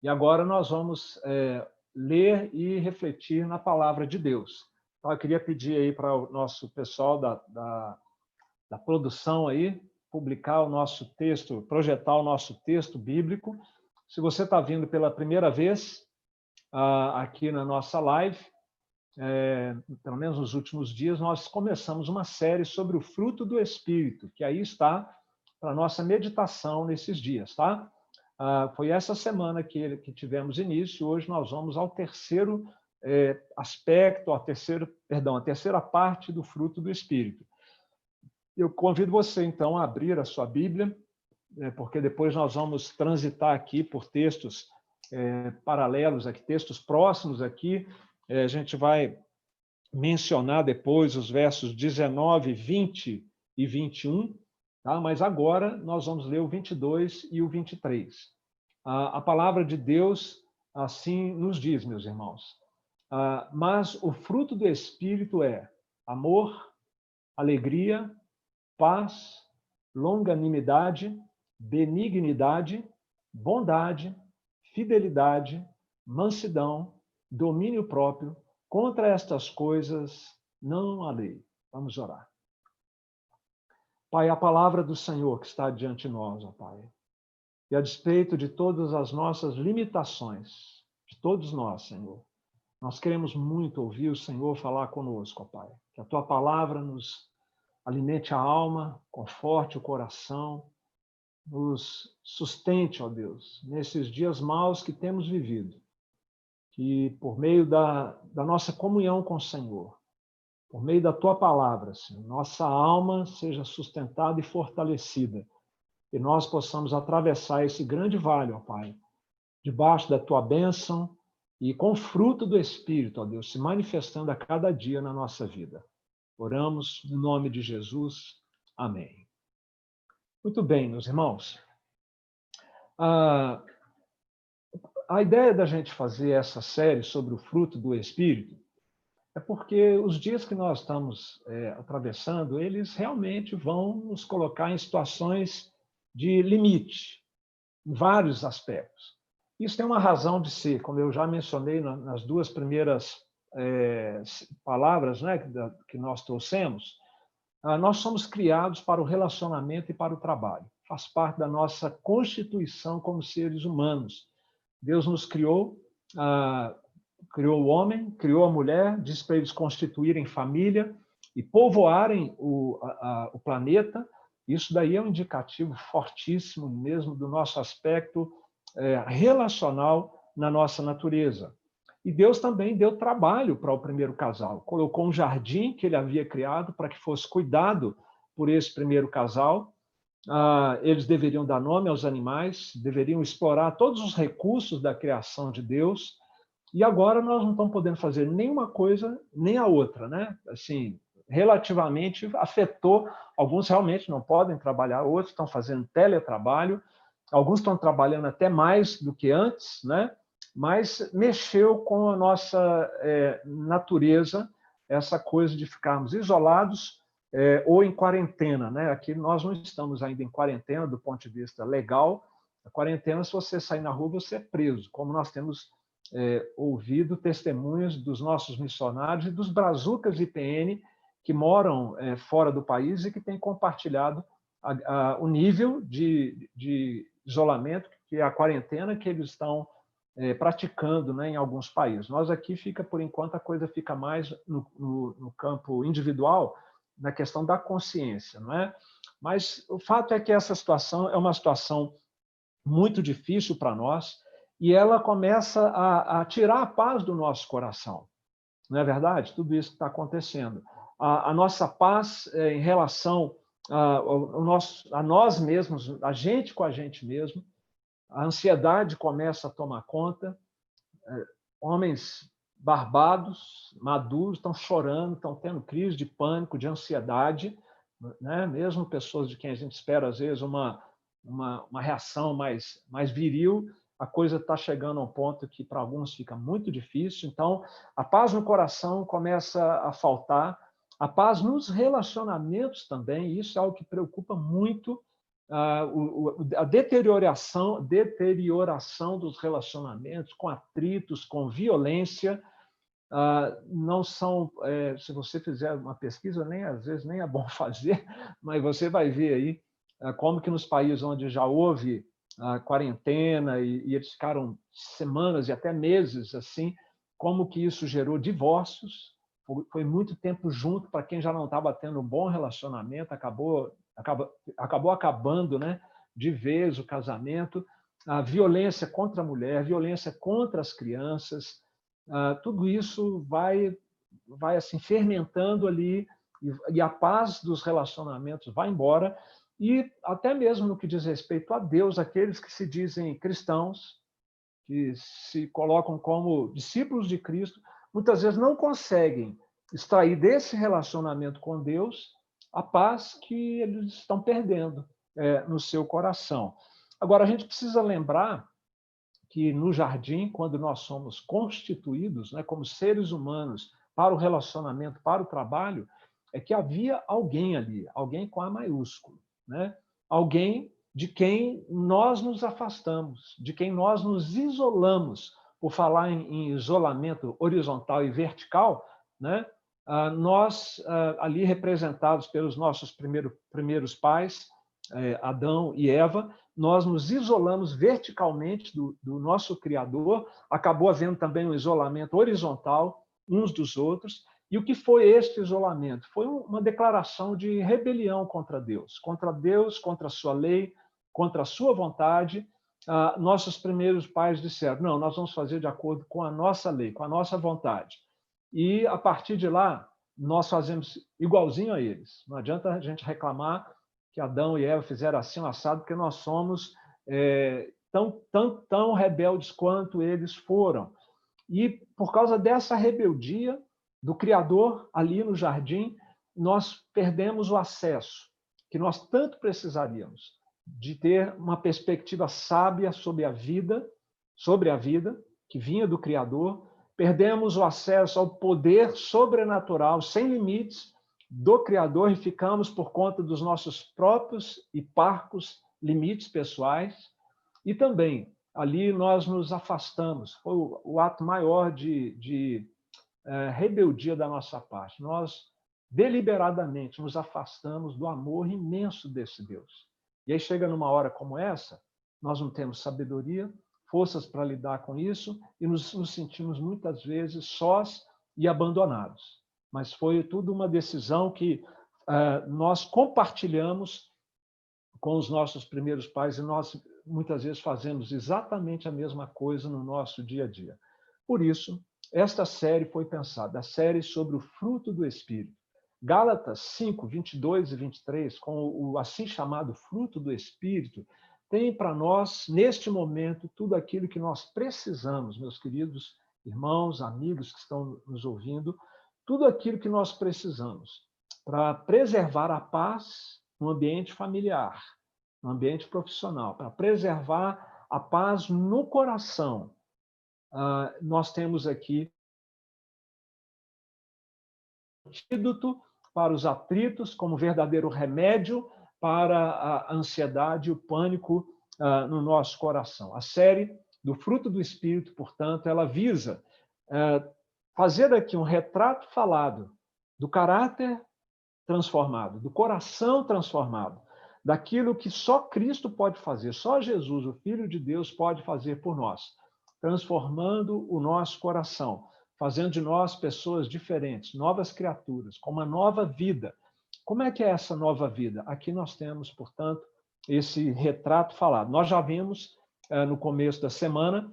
E agora nós vamos ler e refletir na palavra de Deus. Então, eu queria pedir aí para o nosso pessoal da produção aí, publicar o nosso texto, projetar o nosso texto bíblico. Se você está vindo pela primeira vez aqui na nossa live, pelo menos nos últimos dias, nós começamos uma série sobre o fruto do Espírito, que aí está para a nossa meditação nesses dias, tá? Foi essa semana que tivemos início, hoje nós vamos ao terceiro aspecto, a terceira parte do fruto do Espírito. Eu convido você, então, a abrir a sua Bíblia, porque depois nós vamos transitar aqui por textos paralelos, aqui, textos próximos aqui. A gente vai mencionar depois os versos 19, 20 e 21, tá? Mas agora nós vamos ler o 22 e o 23. A palavra de Deus assim nos diz, meus irmãos. Mas o fruto do Espírito é amor, alegria, paz, longanimidade, benignidade, bondade, fidelidade, mansidão, domínio próprio. Contra estas coisas não há lei. Vamos orar. Pai, a palavra do Senhor que está diante de nós, ó Pai, e a despeito de todas as nossas limitações, de todos nós, Senhor, nós queremos muito ouvir o Senhor falar conosco, ó Pai. Que a Tua palavra nos alimente a alma, conforte o coração, nos sustente, ó Deus, nesses dias maus que temos vivido. Que por meio da nossa comunhão com o Senhor, por meio da Tua palavra, Senhor, nossa alma seja sustentada e fortalecida, e nós possamos atravessar esse grande vale, ó Pai, debaixo da Tua bênção e com o fruto do Espírito, ó Deus, se manifestando a cada dia na nossa vida. Oramos no nome de Jesus. Amém. Muito bem, meus irmãos. A ideia da gente fazer essa série sobre o fruto do Espírito é porque os dias que nós estamos atravessando, eles realmente vão nos colocar em situações de limite, em vários aspectos. Isso tem uma razão de ser, como eu já mencionei nas duas primeiras palavras, né, que nós trouxemos. Nós somos criados para o relacionamento e para o trabalho. Faz parte da nossa constituição como seres humanos. Deus nos criou, criou o homem, criou a mulher, disse para eles constituírem família e povoarem o planeta. Isso daí é um indicativo fortíssimo mesmo do nosso aspecto relacional na nossa natureza. E Deus também deu trabalho para o primeiro casal. Colocou um jardim que ele havia criado para que fosse cuidado por esse primeiro casal. Eles deveriam dar nome aos animais, deveriam explorar todos os recursos da criação de Deus. E agora nós não estamos podendo fazer nenhuma coisa nem a outra, né? Assim, relativamente afetou. Alguns realmente não podem trabalhar, outros estão fazendo teletrabalho, alguns estão trabalhando até mais do que antes, né? Mas mexeu com a nossa natureza, essa coisa de ficarmos isolados ou em quarentena, né? Aqui nós não estamos ainda em quarentena do ponto de vista legal. A quarentena, se você sair na rua, você é preso, como nós temos ouvido testemunhos dos nossos missionários e dos brazucas IPN que moram fora do país e que têm compartilhado o nível de isolamento, que é a quarentena que eles estão praticando, né, em alguns países. Nós aqui por enquanto, a coisa fica mais no campo individual, na questão da consciência, não é? Mas o fato é que essa situação é uma situação muito difícil para nós e ela começa a tirar a paz do nosso coração. Não é verdade? Tudo isso que está acontecendo. A nossa paz em relação a nós mesmos, a gente com a gente mesmo, a ansiedade começa a tomar conta, homens barbados, maduros, estão chorando, estão tendo crise de pânico, de ansiedade, né? Mesmo pessoas de quem a gente espera, às vezes, uma reação mais viril, a coisa está chegando a um ponto que para alguns fica muito difícil. Então, a paz no coração começa a faltar, a paz nos relacionamentos também, isso é algo que preocupa muito a deterioração dos relacionamentos, com atritos, com violência, não são, se você fizer uma pesquisa, às vezes nem é bom fazer, mas você vai ver aí como que nos países onde já houve quarentena e eles ficaram semanas e até meses assim, como que isso gerou divórcios. Foi muito tempo junto para quem já não estava tendo um bom relacionamento, acabou acabando, né, de vez o casamento, a violência contra a mulher, violência contra as crianças, tudo isso vai assim fermentando ali e a paz dos relacionamentos vai embora. E até mesmo no que diz respeito a Deus, aqueles que se dizem cristãos, que se colocam como discípulos de Cristo, muitas vezes não conseguem extrair desse relacionamento com Deus a paz que eles estão perdendo no seu coração. Agora, a gente precisa lembrar que no jardim, quando nós somos constituídos, né, como seres humanos para o relacionamento, para o trabalho, é que havia alguém ali, alguém com A maiúsculo, né? Alguém de quem nós nos afastamos, de quem nós nos isolamos. Por falar em isolamento horizontal e vertical, né? Nós, ali representados pelos nossos primeiros pais, Adão e Eva, nós nos isolamos verticalmente do nosso Criador, acabou havendo também um isolamento horizontal uns dos outros. E o que foi este isolamento? Foi uma declaração de rebelião contra Deus, contra a sua lei, contra a sua vontade. Nossos primeiros pais disseram, não, nós vamos fazer de acordo com a nossa lei, com a nossa vontade. E, a partir de lá, nós fazemos igualzinho a eles. Não adianta a gente reclamar que Adão e Eva fizeram assim um assado, porque nós somos tão rebeldes quanto eles foram. E, por causa dessa rebeldia do Criador ali no jardim, nós perdemos o acesso que nós tanto precisaríamos de ter uma perspectiva sábia sobre a vida que vinha do Criador. Perdemos o acesso ao poder sobrenatural, sem limites, do Criador e ficamos por conta dos nossos próprios e parcos limites pessoais. E também, ali nós nos afastamos. Foi o ato maior de rebeldia da nossa parte. Nós, deliberadamente, nos afastamos do amor imenso desse Deus. E aí chega numa hora como essa, nós não temos sabedoria, forças para lidar com isso e nos sentimos muitas vezes sós e abandonados. Mas foi tudo uma decisão que nós compartilhamos com os nossos primeiros pais e nós muitas vezes fazemos exatamente a mesma coisa no nosso dia a dia. Por isso, esta série foi pensada, a série sobre o fruto do Espírito. Gálatas 5, 22 e 23, com o assim chamado fruto do Espírito, tem para nós, neste momento, tudo aquilo que nós precisamos, meus queridos irmãos, amigos que estão nos ouvindo, tudo aquilo que nós precisamos para preservar a paz no ambiente familiar, no ambiente profissional, para preservar a paz no coração. Nós temos aqui antídoto para os atritos, como verdadeiro remédio para a ansiedade e o pânico no nosso coração. A série do Fruto do Espírito, portanto, ela visa fazer aqui um retrato falado do caráter transformado, do coração transformado, daquilo que só Cristo pode fazer, só Jesus, o Filho de Deus, pode fazer por nós, transformando o nosso coração, fazendo de nós pessoas diferentes, novas criaturas, com uma nova vida. Como é que é essa nova vida? Aqui nós temos, portanto, esse retrato falado. Nós já vimos, no começo da semana,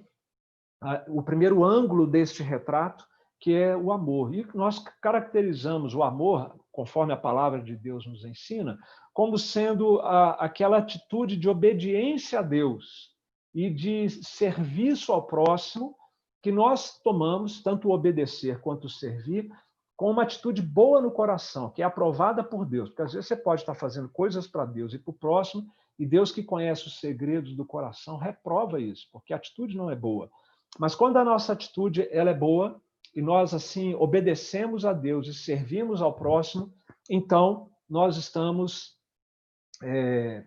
o primeiro ângulo deste retrato, que é o amor. E nós caracterizamos o amor, conforme a palavra de Deus nos ensina, como sendo aquela atitude de obediência a Deus e de serviço ao próximo que nós tomamos, tanto o obedecer quanto o servir, com uma atitude boa no coração, que é aprovada por Deus. Porque às vezes você pode estar fazendo coisas para Deus e para o próximo, e Deus, que conhece os segredos do coração, reprova isso, porque a atitude não é boa. Mas quando a nossa atitude ela é boa, e nós assim obedecemos a Deus e servimos ao próximo, então nós estamos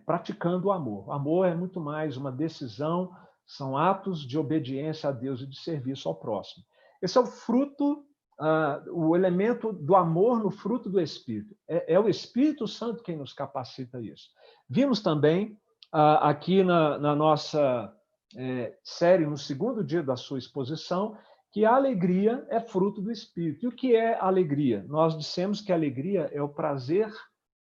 praticando o amor. O amor é muito mais uma decisão, são atos de obediência a Deus e de serviço ao próximo. Esse é o fruto, o elemento do amor no fruto do Espírito. É o Espírito Santo quem nos capacita a isso. Vimos também, aqui na nossa série, no segundo dia da sua exposição, que a alegria é fruto do Espírito. E o que é alegria? Nós dissemos que a alegria é o prazer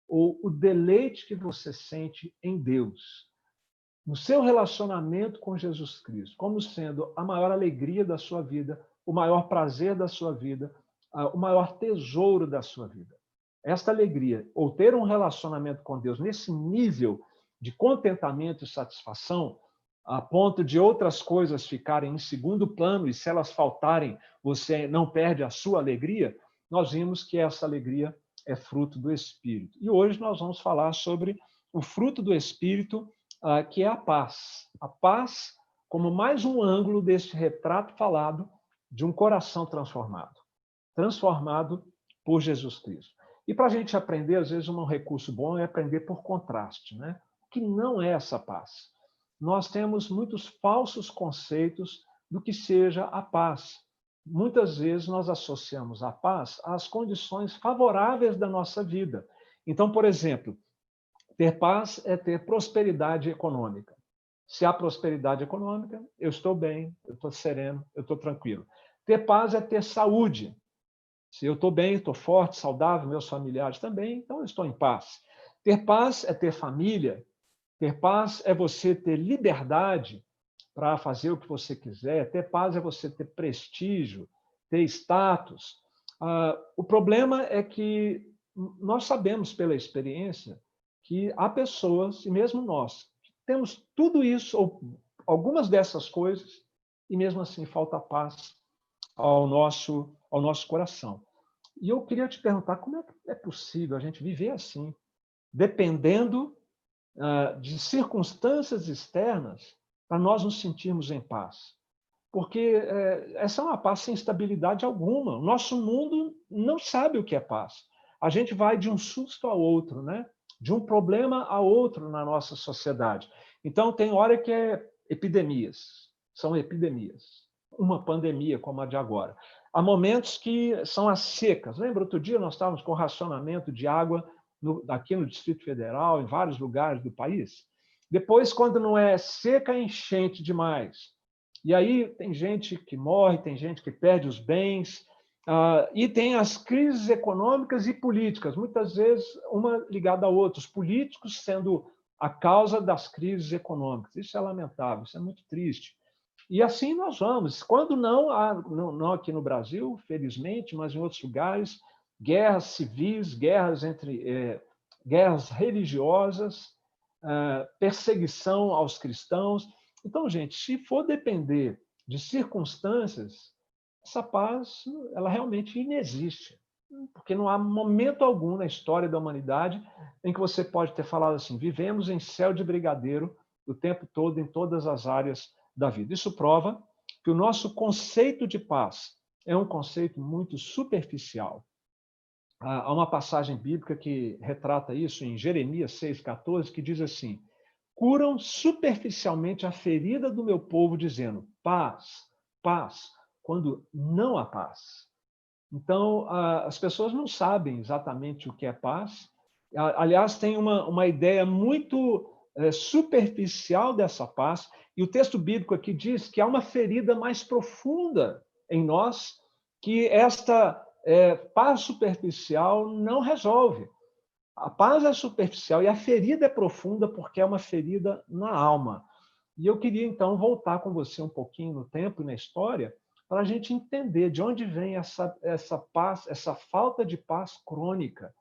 ou o deleite que você sente em Deus, no seu relacionamento com Jesus Cristo, como sendo a maior alegria da sua vida, o maior prazer da sua vida, o maior tesouro da sua vida. Esta alegria, ou ter um relacionamento com Deus nesse nível de contentamento e satisfação, a ponto de outras coisas ficarem em segundo plano, e se elas faltarem, você não perde a sua alegria, nós vimos que essa alegria é fruto do Espírito. E hoje nós vamos falar sobre o fruto do Espírito, que é a paz. A paz como mais um ângulo desse retrato falado de um coração transformado por Jesus Cristo. E para a gente aprender, às vezes, um recurso bom é aprender por contraste, né? O que não é essa paz? Nós temos muitos falsos conceitos do que seja a paz. Muitas vezes nós associamos a paz às condições favoráveis da nossa vida. Então, por exemplo, ter paz é ter prosperidade econômica. Se há prosperidade econômica, eu estou bem, eu estou sereno, eu estou tranquilo. Ter paz é ter saúde. Se eu estou bem, estou forte, saudável, meus familiares também, então eu estou em paz. Ter paz é ter família. Ter paz é você ter liberdade para fazer o que você quiser. Ter paz é você ter prestígio, ter status. O problema é que nós sabemos pela experiência que há pessoas, e mesmo nós, que temos tudo isso, ou algumas dessas coisas, e mesmo assim falta paz ao nosso coração. E eu queria te perguntar, como é que é possível a gente viver assim, dependendo de circunstâncias externas, para nós nos sentirmos em paz? Porque essa é uma paz sem estabilidade alguma. O nosso mundo não sabe o que é paz. A gente vai de um susto ao outro, né? De um problema a outro na nossa sociedade. Então, tem hora que é epidemias, são epidemias. Uma pandemia como a de agora. Há momentos que são as secas. Lembra, outro dia nós estávamos com racionamento de água aqui no Distrito Federal, em vários lugares do país. Depois, quando não é seca, é enchente demais. E aí tem gente que morre, tem gente que perde os bens, e tem as crises econômicas e políticas, muitas vezes uma ligada à outra, os políticos sendo a causa das crises econômicas. Isso é lamentável, isso é muito triste. E assim nós vamos. Quando não, não aqui no Brasil, felizmente, mas em outros lugares, guerras civis, guerras religiosas, perseguição aos cristãos. Então, gente, se for depender de circunstâncias, essa paz, ela realmente inexiste. Porque não há momento algum na história da humanidade em que você pode ter falado assim, vivemos em céu de brigadeiro o tempo todo, em todas as áreas da vida. Isso prova que o nosso conceito de paz é um conceito muito superficial. Há uma passagem bíblica que retrata isso em Jeremias 6,14, que diz assim: curam superficialmente a ferida do meu povo, dizendo paz, paz, quando não há paz. Então, as pessoas não sabem exatamente o que é paz. Aliás, tem uma ideia muito superficial dessa paz, e o texto bíblico aqui diz que há uma ferida mais profunda em nós que esta paz superficial não resolve. A paz é superficial e a ferida é profunda porque é uma ferida na alma. E eu queria, então, voltar com você um pouquinho no tempo e na história para a gente entender de onde vem essa paz, essa falta de paz crônica,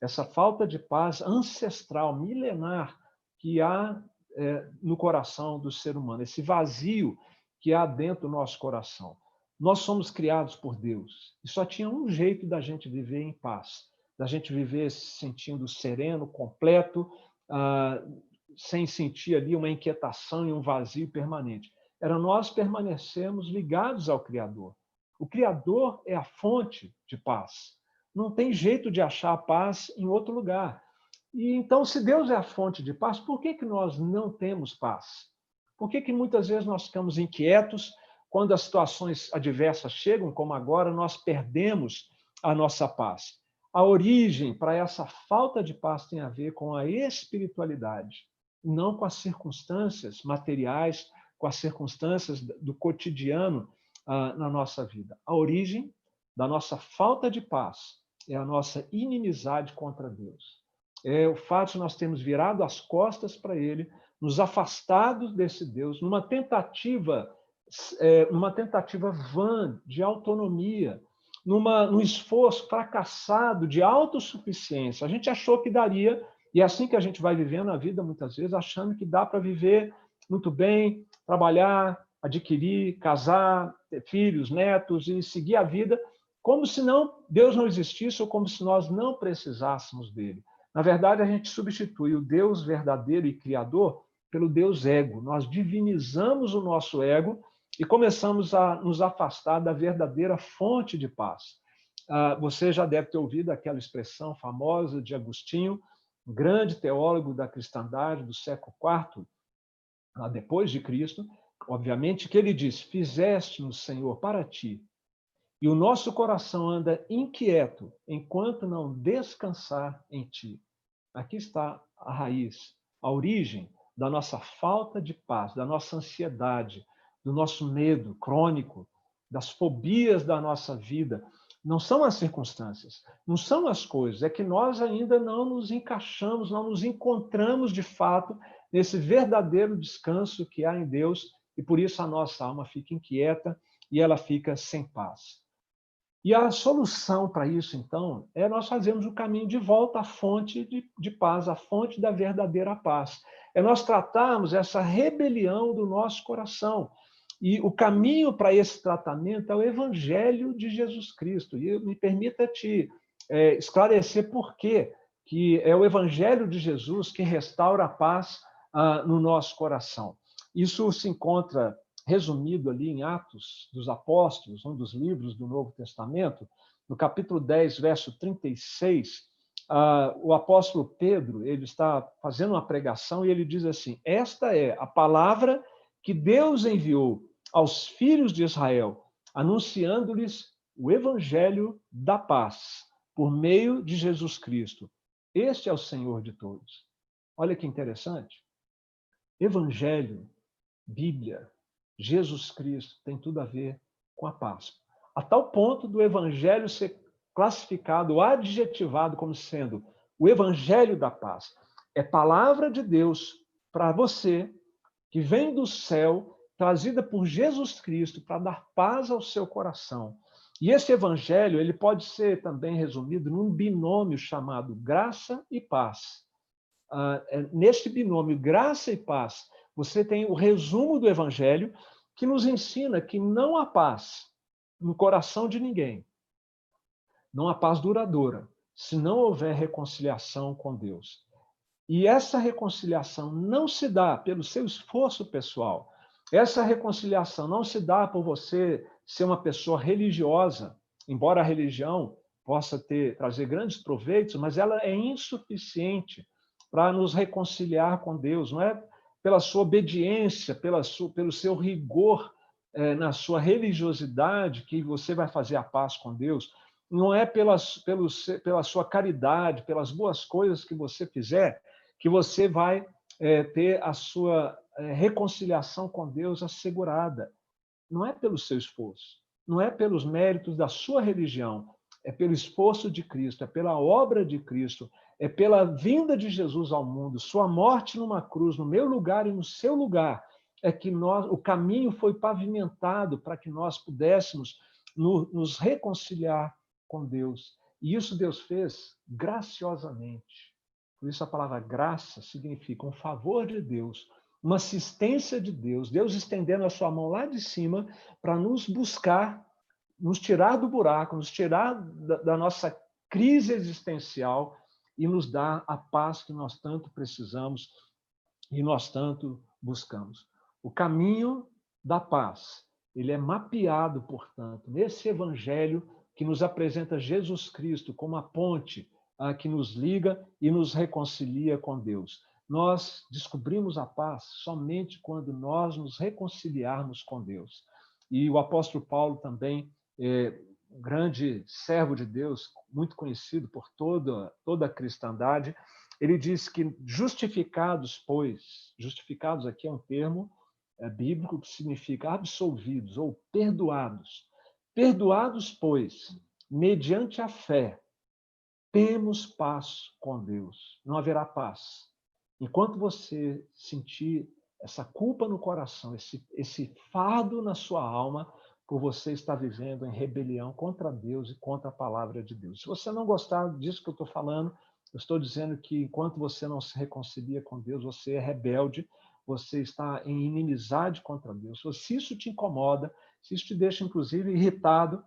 essa falta de paz ancestral, milenar, que há no coração do ser humano, esse vazio que há dentro do nosso coração. Nós somos criados por Deus e só tinha um jeito da gente viver em paz, da gente viver se sentindo sereno, completo, sem sentir ali uma inquietação e um vazio permanente. Era nós permanecermos ligados ao Criador. O Criador é a fonte de paz. Não tem jeito de achar a paz em outro lugar. E então, se Deus é a fonte de paz, por que que nós não temos paz? Por que que muitas vezes nós ficamos inquietos quando as situações adversas chegam, como agora, nós perdemos a nossa paz? A origem para essa falta de paz tem a ver com a espiritualidade, não com as circunstâncias materiais, com as circunstâncias do cotidiano na nossa vida. A origem da nossa falta de paz é a nossa inimizade contra Deus. É o fato de nós termos virado as costas para Ele, nos afastado desse Deus, numa tentativa vã de autonomia, num esforço fracassado de autossuficiência. A gente achou que daria, e é assim que a gente vai vivendo a vida muitas vezes, achando que dá para viver muito bem, trabalhar, adquirir, casar, ter filhos, netos e seguir a vida como se Deus não existisse ou como se nós não precisássemos dele. Na verdade, a gente substitui o Deus verdadeiro e criador pelo Deus ego. Nós divinizamos o nosso ego e começamos a nos afastar da verdadeira fonte de paz. Você já deve ter ouvido aquela expressão famosa de Agostinho, um grande teólogo da cristandade do século IV, depois de Cristo, obviamente, que ele diz: fizeste-nos, Senhor, para ti, e o nosso coração anda inquieto enquanto não descansar em ti. Aqui está a raiz, a origem da nossa falta de paz, da nossa ansiedade, do nosso medo crônico, das fobias da nossa vida. Não são as circunstâncias, não são as coisas, é que nós ainda não nos encaixamos, não nos encontramos de fato nesse verdadeiro descanso que há em Deus, e por isso a nossa alma fica inquieta e ela fica sem paz. E a solução para isso, então, é nós fazermos o caminho de volta à fonte de paz, à fonte da verdadeira paz. É nós tratarmos essa rebelião do nosso coração. E o caminho para esse tratamento é o Evangelho de Jesus Cristo. E me permita te esclarecer por quê que é o Evangelho de Jesus que restaura a paz no nosso coração. Isso se encontra resumido ali em Atos dos Apóstolos, um dos livros do Novo Testamento, no capítulo 10, verso 36, o apóstolo Pedro, ele está fazendo uma pregação e ele diz assim: esta é a palavra que Deus enviou aos filhos de Israel, anunciando-lhes o evangelho da paz, por meio de Jesus Cristo. Este é o Senhor de todos. Olha que interessante. Evangelho, Bíblia, Jesus Cristo tem tudo a ver com a paz. A tal ponto do evangelho ser classificado, adjetivado como sendo o evangelho da paz. É palavra de Deus para você, que vem do céu, trazida por Jesus Cristo para dar paz ao seu coração. E esse evangelho, ele pode ser também resumido num binômio chamado graça e paz. Neste binômio graça e paz, você tem o resumo do Evangelho, que nos ensina que não há paz no coração de ninguém, não há paz duradoura, se não houver reconciliação com Deus. E essa reconciliação não se dá pelo seu esforço pessoal, essa reconciliação não se dá por você ser uma pessoa religiosa, embora a religião possa trazer grandes proveitos, mas ela é insuficiente para nos reconciliar com Deus, não é pela sua obediência, pelo seu rigor na sua religiosidade que você vai fazer a paz com Deus, não é pela sua caridade, pelas boas coisas que você fizer, que você vai ter a sua reconciliação com Deus assegurada. Não é pelo seu esforço, não é pelos méritos da sua religião, é pelo esforço de Cristo, é pela obra de Cristo, é pela vinda de Jesus ao mundo, sua morte numa cruz, no meu lugar e no seu lugar, é que o caminho foi pavimentado para que nós pudéssemos nos reconciliar com Deus. E isso Deus fez graciosamente. Por isso a palavra graça significa um favor de Deus, uma assistência de Deus, Deus estendendo a sua mão lá de cima para nos buscar, nos tirar do buraco, nos tirar da nossa crise existencial e nos dar a paz que nós tanto precisamos e nós tanto buscamos. O caminho da paz, ele é mapeado, portanto, nesse evangelho que nos apresenta Jesus Cristo como a ponte que nos liga e nos reconcilia com Deus. Nós descobrimos a paz somente quando nós nos reconciliarmos com Deus. E o apóstolo Paulo também, um grande servo de Deus, muito conhecido por toda a cristandade, ele diz que justificados, pois, justificados aqui é um termo bíblico que significa absolvidos ou perdoados. Perdoados, pois, mediante a fé, temos paz com Deus. Não haverá paz enquanto você sentir essa culpa no coração, esse fardo na sua alma, por você estar vivendo em rebelião contra Deus e contra a palavra de Deus. Se você não gostar disso que eu estou falando, eu estou dizendo que enquanto você não se reconcilia com Deus, você é rebelde, você está em inimizade contra Deus. Se isso te incomoda, se isso te deixa, inclusive, irritado,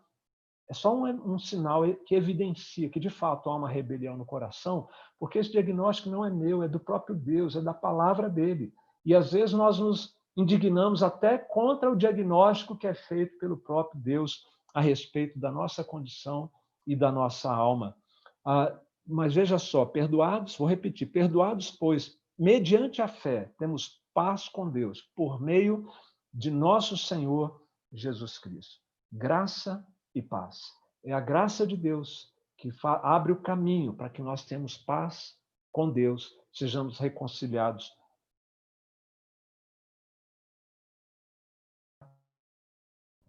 é só um sinal que evidencia que, de fato, há uma rebelião no coração, porque esse diagnóstico não é meu, é do próprio Deus, é da palavra dele. E, às vezes, nós nos indignamos até contra o diagnóstico que é feito pelo próprio Deus a respeito da nossa condição e da nossa alma. Mas veja só, perdoados, vou repetir, perdoados, pois, mediante a fé, temos paz com Deus, por meio de nosso Senhor Jesus Cristo. Graça e paz. É a graça de Deus que abre o caminho para que nós tenhamos paz com Deus, sejamos reconciliados.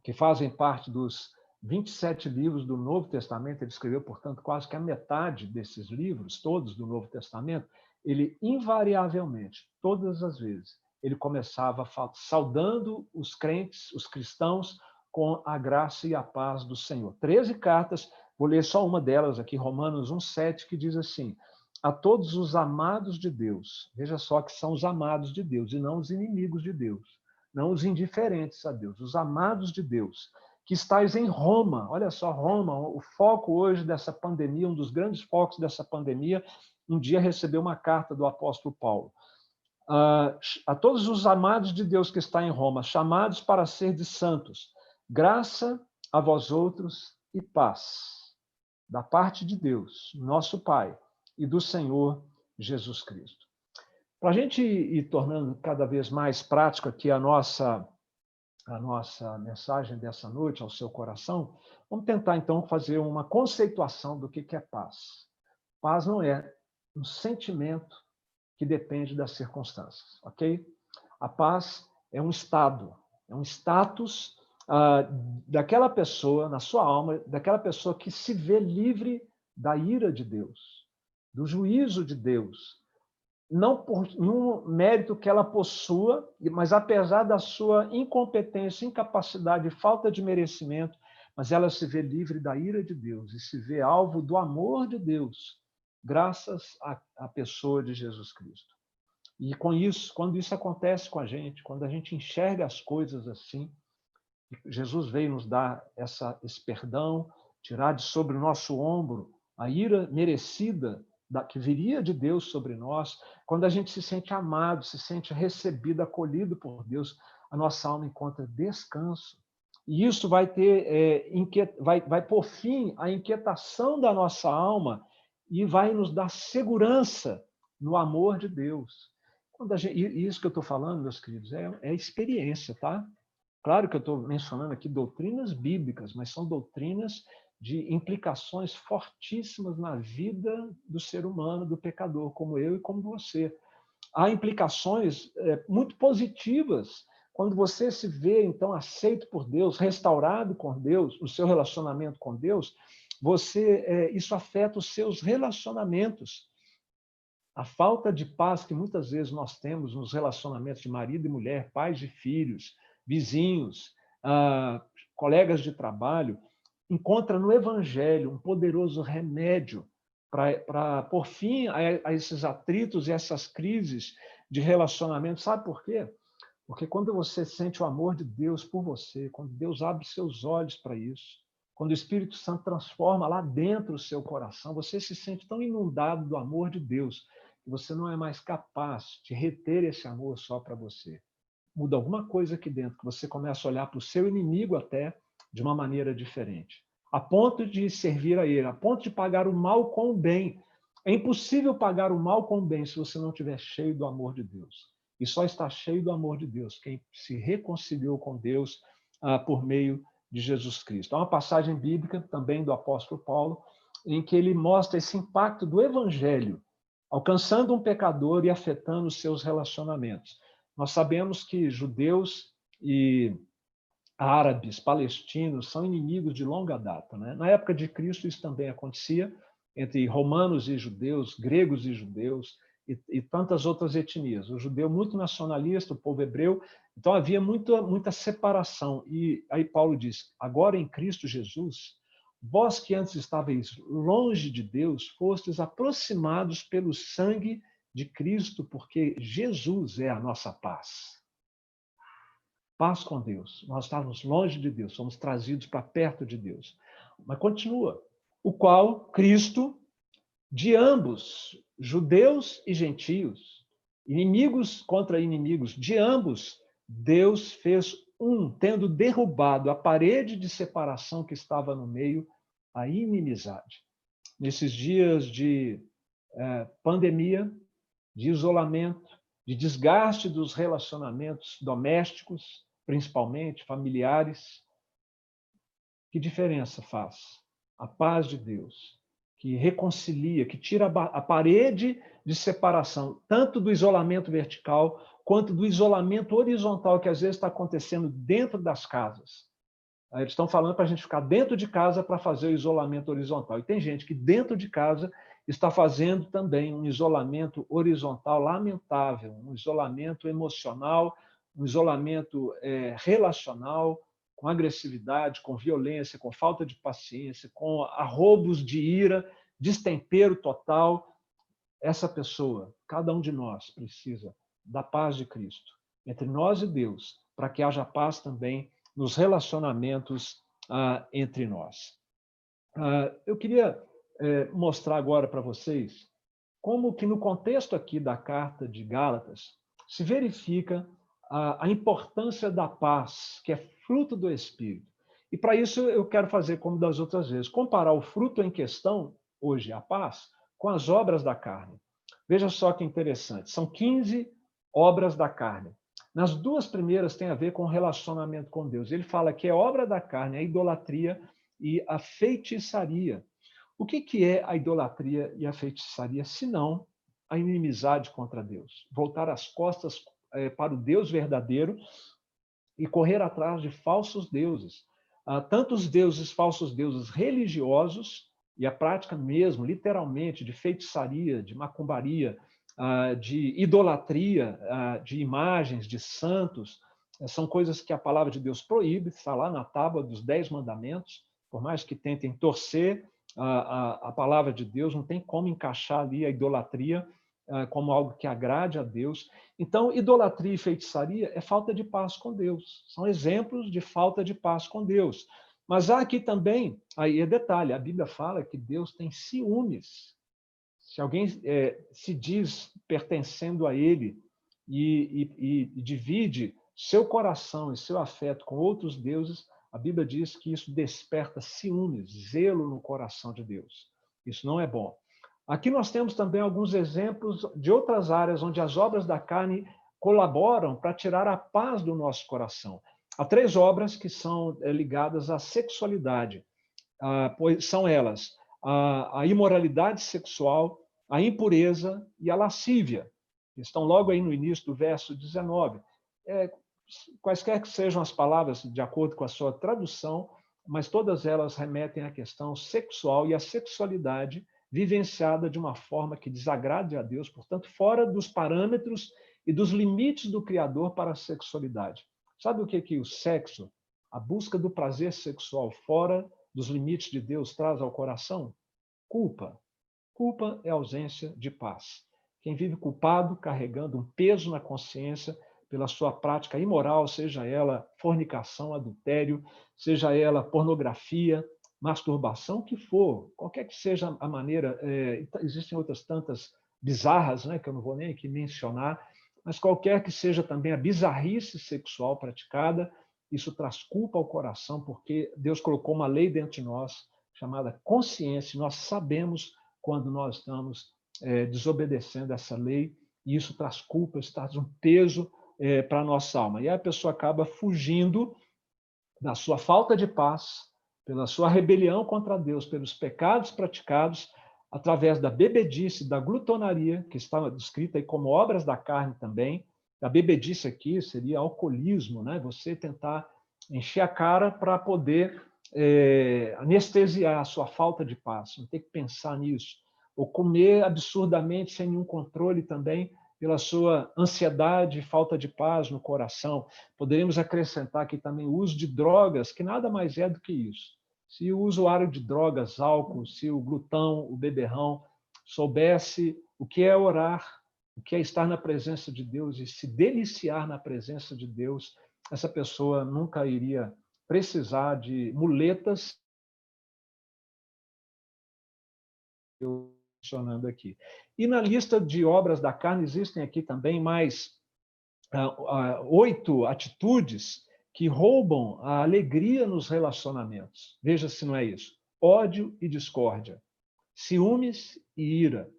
Que fazem parte dos 27 livros do Novo Testamento, ele escreveu, portanto, quase que a metade desses livros, todos do Novo Testamento, ele invariavelmente, todas as vezes, ele começava saudando os crentes, os cristãos, com a graça e a paz do Senhor. 13 cartas, vou ler só uma delas aqui, Romanos 1:7, que diz assim: a todos os amados de Deus, veja só que são os amados de Deus e não os inimigos de Deus, não os indiferentes a Deus, os amados de Deus, que estáis em Roma. Olha só, Roma, o foco hoje dessa pandemia, um dos grandes focos dessa pandemia, um dia recebeu uma carta do apóstolo Paulo. A todos os amados de Deus que está em Roma, chamados para ser de santos, graça a vós outros e paz, da parte de Deus, nosso Pai, e do Senhor Jesus Cristo. Para a gente ir tornando cada vez mais prática aqui a nossa mensagem dessa noite ao seu coração, vamos tentar, então, fazer uma conceituação do que é paz. Paz não é um sentimento que depende das circunstâncias, ok? A paz é um estado, é um status daquela pessoa, na sua alma, daquela pessoa que se vê livre da ira de Deus, do juízo de Deus, não por nenhum mérito que ela possua, mas apesar da sua incompetência, incapacidade, falta de merecimento, mas ela se vê livre da ira de Deus e se vê alvo do amor de Deus, graças à pessoa de Jesus Cristo. E com isso, quando isso acontece com a gente, quando a gente enxerga as coisas assim, Jesus veio nos dar esse perdão, tirar de sobre o nosso ombro a ira merecida que viria de Deus sobre nós. Quando a gente se sente amado, se sente recebido, acolhido por Deus, a nossa alma encontra descanso. E isso vai vai pôr fim à inquietação da nossa alma e vai nos dar segurança no amor de Deus. Isso que eu estou falando, meus queridos, é experiência, tá? Claro que eu estou mencionando aqui doutrinas bíblicas, mas são doutrinas de implicações fortíssimas na vida do ser humano, do pecador, como eu e como você. Há implicações muito positivas quando você se vê, então, aceito por Deus, restaurado com Deus, o seu relacionamento com Deus, isso afeta os seus relacionamentos. A falta de paz que muitas vezes nós temos nos relacionamentos de marido e mulher, pais e filhos, vizinhos, colegas de trabalho, encontra no Evangelho um poderoso remédio para pôr fim a esses atritos e essas crises de relacionamento. Sabe por quê? Porque quando você sente o amor de Deus por você, quando Deus abre seus olhos para isso, quando o Espírito Santo transforma lá dentro o seu coração, você se sente tão inundado do amor de Deus que você não é mais capaz de reter esse amor só para você. Muda alguma coisa aqui dentro, que você começa a olhar para o seu inimigo até de uma maneira diferente. A ponto de servir a ele, a ponto de pagar o mal com o bem. É impossível pagar o mal com o bem se você não estiver cheio do amor de Deus. E só está cheio do amor de Deus quem se reconciliou com Deus por meio de Jesus Cristo. Há uma passagem bíblica também do apóstolo Paulo em que ele mostra esse impacto do evangelho alcançando um pecador e afetando os seus relacionamentos. Nós sabemos que judeus e árabes, palestinos, são inimigos de longa data, né? Na época de Cristo, isso também acontecia entre romanos e judeus, gregos e judeus, e tantas outras etnias. O judeu muito nacionalista, o povo hebreu, então havia muita separação. E aí Paulo diz, agora em Cristo Jesus, vós que antes estáveis longe de Deus, fostes aproximados pelo sangue de Cristo, porque Jesus é a nossa paz. Paz com Deus. Nós estávamos longe de Deus, somos trazidos para perto de Deus. Mas continua. O qual Cristo, de ambos, judeus e gentios, inimigos contra inimigos, de ambos, Deus fez um, tendo derrubado a parede de separação que estava no meio, a inimizade. Nesses dias de pandemia, de isolamento, de desgaste dos relacionamentos domésticos, principalmente familiares, que diferença faz? A paz de Deus, que reconcilia, que tira a parede de separação, tanto do isolamento vertical, quanto do isolamento horizontal, que às vezes está acontecendo dentro das casas. Eles estão falando para a gente ficar dentro de casa para fazer o isolamento horizontal. E tem gente que dentro de casa está fazendo também um isolamento horizontal lamentável, um isolamento emocional, um isolamento relacional, com agressividade, com violência, com falta de paciência, com arroubos de ira, destempero total. Essa pessoa, cada um de nós, precisa da paz de Cristo entre nós e Deus, para que haja paz também nos relacionamentos entre nós. Eu queria mostrar agora para vocês como que no contexto aqui da carta de Gálatas se verifica a importância da paz, que é fruto do Espírito. E para isso eu quero fazer como das outras vezes, comparar o fruto em questão, hoje a paz, com as obras da carne. Veja só que interessante, são 15 obras da carne. Nas duas primeiras tem a ver com o relacionamento com Deus. Ele fala que é obra da carne a idolatria e a feitiçaria. O que é a idolatria e a feitiçaria, senão a inimizade contra Deus? Voltar as costas para o Deus verdadeiro e correr atrás de falsos deuses. Tanto os deuses, falsos deuses religiosos, e a prática mesmo, literalmente, de feitiçaria, de macumbaria, de idolatria, de imagens, de santos, são coisas que a palavra de Deus proíbe, está lá na tábua dos 10 mandamentos, por mais que tentem torcer a palavra de Deus, não tem como encaixar ali a idolatria como algo que agrade a Deus. Então, idolatria e feitiçaria é falta de paz com Deus. São exemplos de falta de paz com Deus. Mas há aqui também, aí é detalhe, a Bíblia fala que Deus tem ciúmes. Se alguém se diz pertencendo a Ele e divide seu coração e seu afeto com outros deuses, a Bíblia diz que isso desperta ciúmes, zelo no coração de Deus. Isso não é bom. Aqui nós temos também alguns exemplos de outras áreas onde as obras da carne colaboram para tirar a paz do nosso coração. Há 3 obras que são ligadas à sexualidade, pois são elas a imoralidade sexual, a impureza e a lascívia, que estão logo aí no início do verso 19. Quaisquer que sejam as palavras, de acordo com a sua tradução, mas todas elas remetem à questão sexual e à sexualidade vivenciada de uma forma que desagrade a Deus, portanto, fora dos parâmetros e dos limites do Criador para a sexualidade. Sabe o que o sexo, a busca do prazer sexual fora dos limites de Deus traz ao coração? Culpa. Culpa é ausência de paz. Quem vive culpado, carregando um peso na consciência pela sua prática imoral, seja ela fornicação, adultério, seja ela pornografia, masturbação, o que for, qualquer que seja a maneira, existem outras tantas bizarras, né, que eu não vou nem aqui mencionar, mas qualquer que seja também a bizarrice sexual praticada, isso traz culpa ao coração, porque Deus colocou uma lei dentro de nós, chamada consciência, nós sabemos quando nós estamos desobedecendo essa lei, e isso traz culpa, isso traz um peso para a nossa alma. E aí a pessoa acaba fugindo da sua falta de paz, pela sua rebelião contra Deus, pelos pecados praticados, através da bebedice, da glutonaria, que está descrita aí como obras da carne também. A bebedice aqui seria alcoolismo, né? Você tentar encher a cara para poder anestesiar a sua falta de paz, não ter que pensar nisso. Ou comer absurdamente, sem nenhum controle também, pela sua ansiedade e falta de paz no coração. Poderíamos acrescentar aqui também o uso de drogas, que nada mais é do que isso. Se o usuário de drogas, álcool, se o glutão, o beberrão, soubesse o que é orar, o que é estar na presença de Deus e se deliciar na presença de Deus, essa pessoa nunca iria precisar de muletas. Eu mencionando aqui. E na lista de obras da carne existem aqui também mais 8 atitudes que roubam a alegria nos relacionamentos. Veja se não é isso. Ódio e discórdia, ciúmes e ira,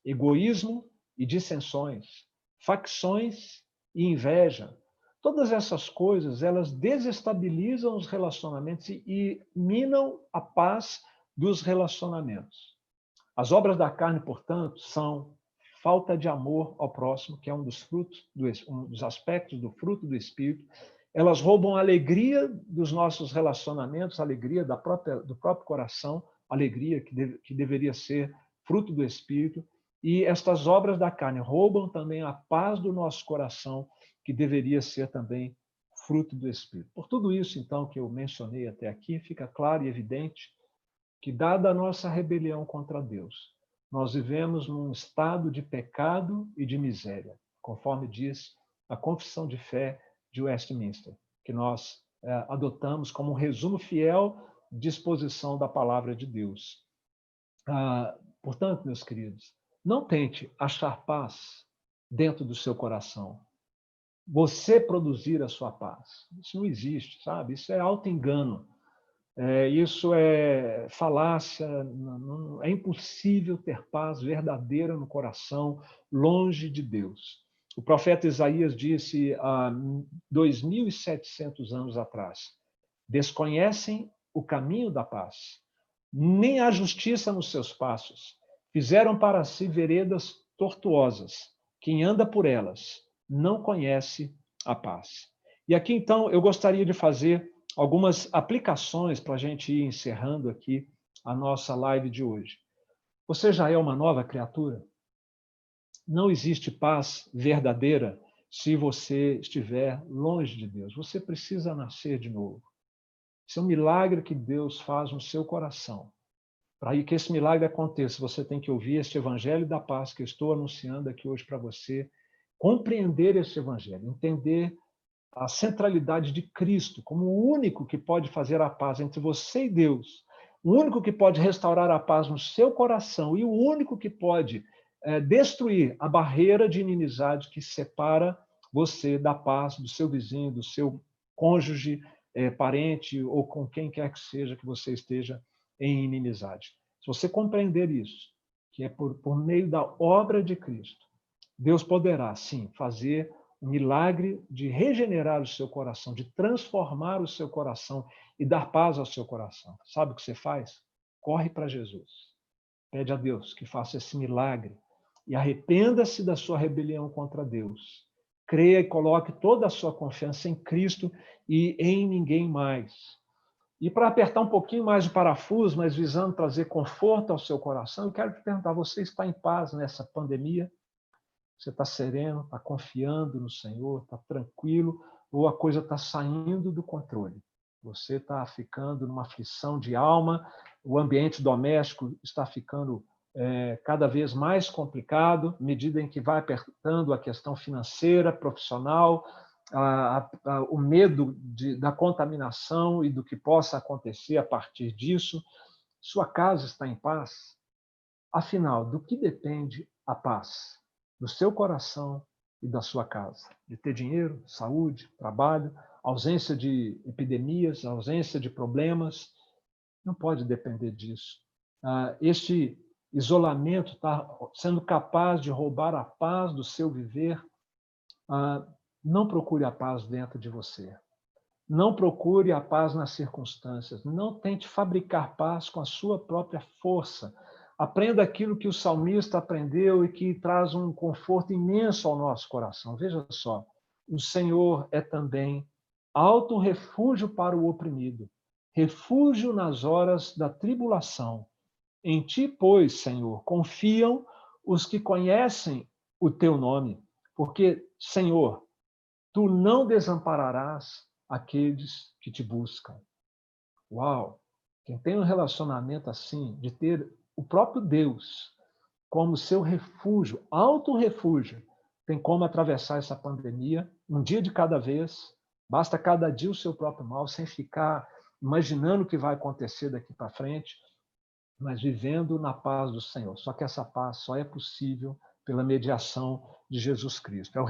egoísmo e dissensões, facções e inveja. Todas essas coisas, elas desestabilizam os relacionamentos e minam a paz dos relacionamentos. As obras da carne, portanto, são falta de amor ao próximo, que é um dos frutos, um dos aspectos do fruto do Espírito. Elas roubam a alegria dos nossos relacionamentos, a alegria do próprio coração, a alegria que deveria ser fruto do Espírito. E estas obras da carne roubam também a paz do nosso coração, que deveria ser também fruto do Espírito. Por tudo isso, então, que eu mencionei até aqui, fica claro e evidente que, dada a nossa rebelião contra Deus, nós vivemos num estado de pecado e de miséria, conforme diz a Confissão de Fé de Westminster, que nós adotamos como um resumo fiel de exposição da palavra de Deus. Portanto, meus queridos, não tente achar paz dentro do seu coração. Você produzir a sua paz. Isso não existe, sabe? Isso é auto-engano. Isso é falácia, é impossível ter paz verdadeira no coração, longe de Deus. O profeta Isaías disse há 2.700 anos atrás: desconhecem o caminho da paz, nem há justiça nos seus passos. Fizeram para si veredas tortuosas. Quem anda por elas não conhece a paz. E aqui, então, eu gostaria de fazer algumas aplicações para a gente ir encerrando aqui a nossa live de hoje. Você já é uma nova criatura? Não existe paz verdadeira se você estiver longe de Deus. Você precisa nascer de novo. Isso é um milagre que Deus faz no seu coração. Para que esse milagre aconteça, você tem que ouvir este evangelho da paz que eu estou anunciando aqui hoje para você, compreender esse evangelho, entender a centralidade de Cristo como o único que pode fazer a paz entre você e Deus, o único que pode restaurar a paz no seu coração e o único que pode destruir a barreira de inimizade que separa você da paz do seu vizinho, do seu cônjuge, parente ou com quem quer que seja que você esteja em inimizade. Se você compreender isso, que é por meio da obra de Cristo, Deus poderá, sim, fazer um milagre de regenerar o seu coração, de transformar o seu coração e dar paz ao seu coração. Sabe o que você faz? Corre para Jesus. Pede a Deus que faça esse milagre e arrependa-se da sua rebelião contra Deus. Creia e coloque toda a sua confiança em Cristo e em ninguém mais. E para apertar um pouquinho mais o parafuso, mas visando trazer conforto ao seu coração, eu quero te perguntar: você está em paz nessa pandemia? Você está sereno, está confiando no Senhor, está tranquilo, ou a coisa está saindo do controle? Você está ficando numa aflição de alma, o ambiente doméstico está ficando cada vez mais complicado, à medida em que vai apertando a questão financeira, profissional, o medo da contaminação e do que possa acontecer a partir disso. Sua casa está em paz? Afinal, do que depende a paz? Do seu coração e da sua casa. De ter dinheiro, saúde, trabalho, ausência de epidemias, ausência de problemas. Não pode depender disso. Este isolamento está sendo capaz de roubar a paz do seu viver, não procure a paz dentro de você. Não procure a paz nas circunstâncias. Não tente fabricar paz com a sua própria força. Aprenda aquilo que o salmista aprendeu e que traz um conforto imenso ao nosso coração. Veja só, o Senhor é também alto refúgio para o oprimido, refúgio nas horas da tribulação. Em ti, pois, Senhor, confiam os que conhecem o teu nome, porque, Senhor, tu não desampararás aqueles que te buscam. Uau! Quem tem um relacionamento assim, de ter o próprio Deus como seu refúgio, alto refúgio, tem como atravessar essa pandemia, um dia de cada vez, basta cada dia o seu próprio mal, sem ficar imaginando o que vai acontecer daqui para frente, mas vivendo na paz do Senhor. Só que essa paz só é possível pela mediação de Jesus Cristo. É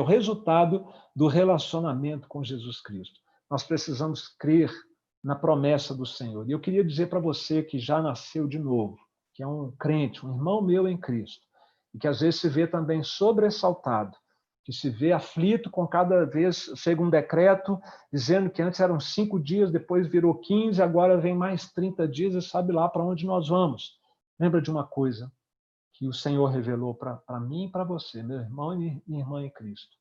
o resultado do relacionamento com Jesus Cristo. Nós precisamos crer na promessa do Senhor. E eu queria dizer para você que já nasceu de novo, que é um crente, um irmão meu em Cristo, e que às vezes se vê também sobressaltado, que se vê aflito com cada vez, chega um decreto dizendo que antes eram 5 dias, depois virou 15, agora vem mais 30 dias e sabe lá para onde nós vamos. Lembra de uma coisa que o Senhor revelou para mim e para você, meu irmão e minha irmã em Cristo.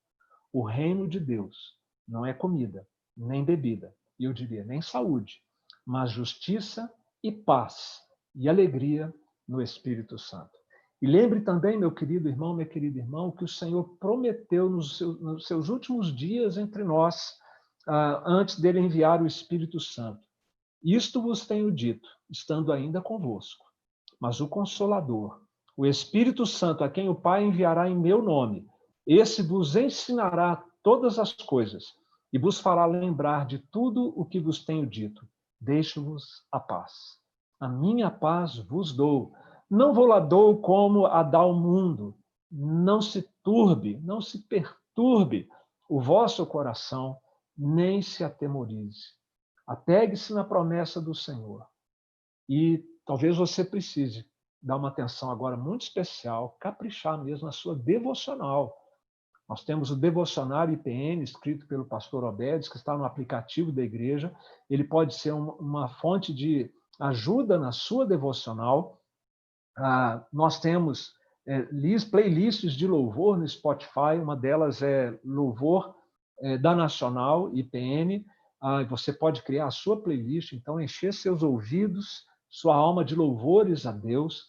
O reino de Deus não é comida, nem bebida, e eu diria nem saúde, mas justiça e paz e alegria no Espírito Santo. E lembre também, meu querido irmão, minha querida irmã, que o Senhor prometeu nos seus últimos dias entre nós, antes dele enviar o Espírito Santo. Isto vos tenho dito, estando ainda convosco. Mas o Consolador, o Espírito Santo, a quem o Pai enviará em meu nome, esse vos ensinará todas as coisas e vos fará lembrar de tudo o que vos tenho dito. Deixo-vos a paz. A minha paz vos dou. Não vou lá dou como a dá o mundo. Não se turbe, não se perturbe o vosso coração, nem se atemorize. Apegue-se na promessa do Senhor. E talvez você precise dar uma atenção agora muito especial, caprichar mesmo na sua devocional. Nós temos o Devocionário IPN, escrito pelo pastor Obedes, que está no aplicativo da igreja. Ele pode ser uma fonte de ajuda na sua devocional. Nós temos playlists de louvor no Spotify, uma delas é louvor da Nacional IPN. Você pode criar a sua playlist, então encher seus ouvidos, sua alma de louvores a Deus.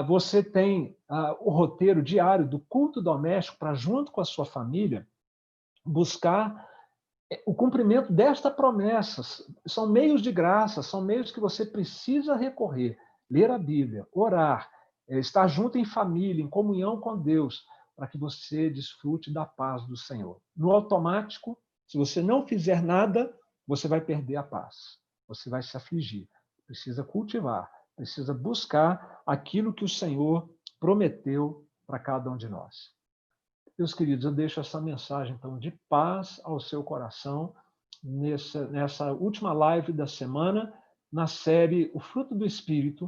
Você tem o roteiro diário do culto doméstico para, junto com a sua família, buscar o cumprimento desta promessa. São meios de graça, são meios que você precisa recorrer. Ler a Bíblia, orar, estar junto em família, em comunhão com Deus, para que você desfrute da paz do Senhor. No automático, se você não fizer nada, você vai perder a paz. Você vai se afligir. Precisa cultivar, precisa buscar aquilo que o Senhor prometeu para cada um de nós. Meus queridos, eu deixo essa mensagem, então, de paz ao seu coração, nessa última live da semana, na série O Fruto do Espírito,